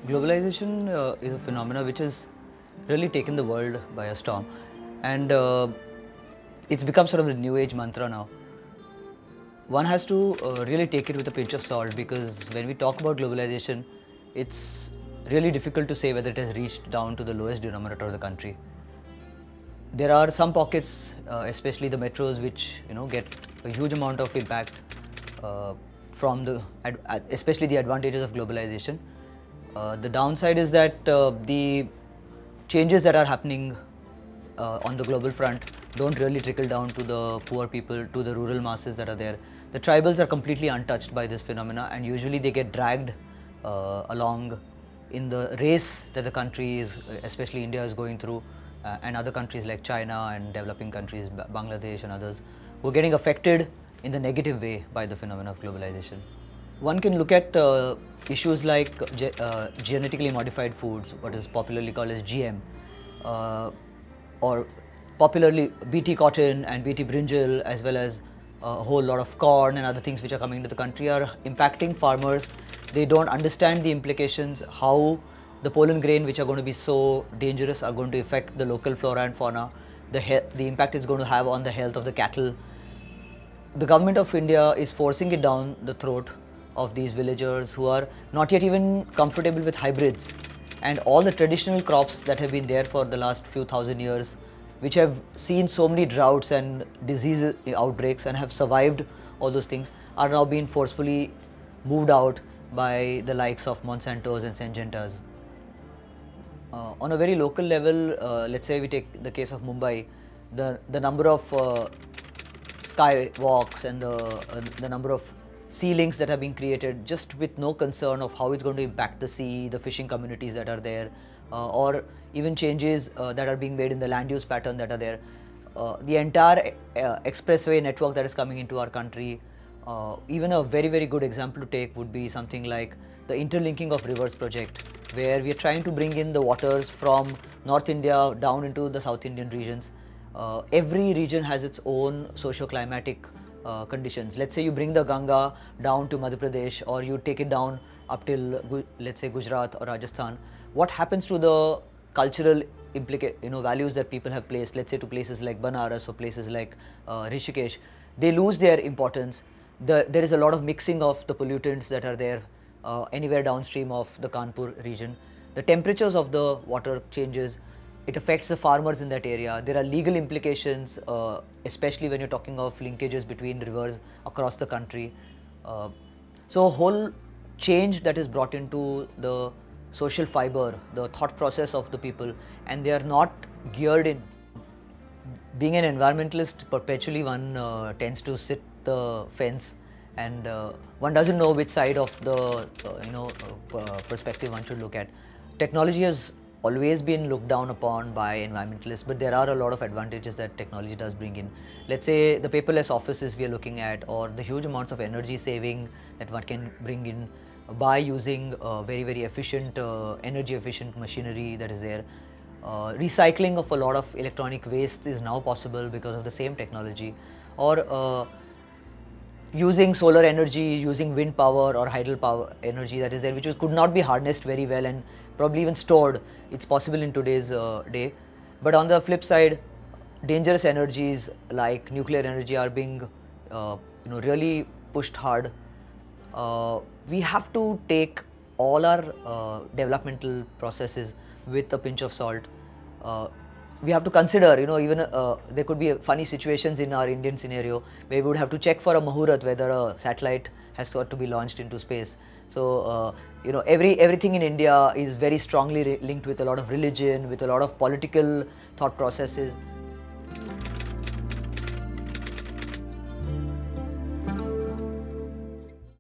Globalization is a phenomena which has really taken the world by a storm, and it's become sort of a new age mantra now. One has to really take it with a pinch of salt, because when we talk about globalization, it's really difficult to say whether it has reached down to the lowest denominator of the country. There are some pockets, especially the metros, which get a huge amount of impact from especially the advantages of globalization. The downside is that the changes that are happening on the global front don't really trickle down to the poor people, to the rural masses that are there. The tribals are completely untouched by this phenomena, and usually they get dragged along in the race that the country is, especially India, is going through, and other countries like China and developing countries, Bangladesh and others, who are getting affected in the negative way by the phenomena of globalization. One can look at issues like genetically modified foods, what is popularly called as GM, or popularly BT cotton and BT brinjal, as well as a whole lot of corn and other things which are coming into the country, are impacting farmers. They don't understand the implications, how the pollen grain which are going to be so dangerous are going to affect the local flora and fauna, the impact it's going to have on the health of the cattle. The government of India is forcing it down the throat of these villagers who are not yet even comfortable with hybrids, and all the traditional crops that have been there for the last few thousand years, which have seen so many droughts and disease outbreaks and have survived all those things, are now being forcefully moved out by the likes of Monsantos and Syngentas. On a very local level, let's say we take the case of Mumbai, the number of skywalks and the number of ceilings that have been created just with no concern of how it's going to impact the sea, the fishing communities that are there, or even changes that are being made in the land use pattern that are there. The entire expressway network that is coming into our country, even a very, very good example to take would be something like the interlinking of rivers project, where we are trying to bring in the waters from North India down into the South Indian regions. Every region has its own socio-climatic conditions. Let's say you bring the Ganga down to Madhya Pradesh, or you take it down up till, let's say, Gujarat or Rajasthan. What happens to the cultural values that people have placed, let's say, to places like Banaras or places like Rishikesh? They lose their importance. There is a lot of mixing of the pollutants that are there anywhere downstream of the Kanpur region. The temperatures of the water changes. It affects the farmers in that area. There are legal implications, especially when you're talking of linkages between rivers across the country. So a whole change that is brought into the social fiber, the thought process of the people, and they are not geared in. Being an environmentalist, perpetually one tends to sit the fence, and one doesn't know which side of the perspective one should look at. Technology has always been looked down upon by environmentalists, but there are a lot of advantages that technology does bring in. Let's say the paperless offices we are looking at, or the huge amounts of energy saving that one can bring in by using very, very efficient, energy efficient machinery that is there. Recycling of a lot of electronic waste is now possible because of the same technology, or using solar energy, using wind power or hydel power energy that is there, which could not be harnessed very well and probably even stored. It's possible in today's day. But on the flip side, dangerous energies like nuclear energy are being really pushed hard. We have to take all our developmental processes with a pinch of salt. We have to consider, even there could be funny situations in our Indian scenario where we would have to check for a Muhurat whether a satellite has got to be launched into space. So, everything in India is very strongly linked with a lot of religion, with a lot of political thought processes.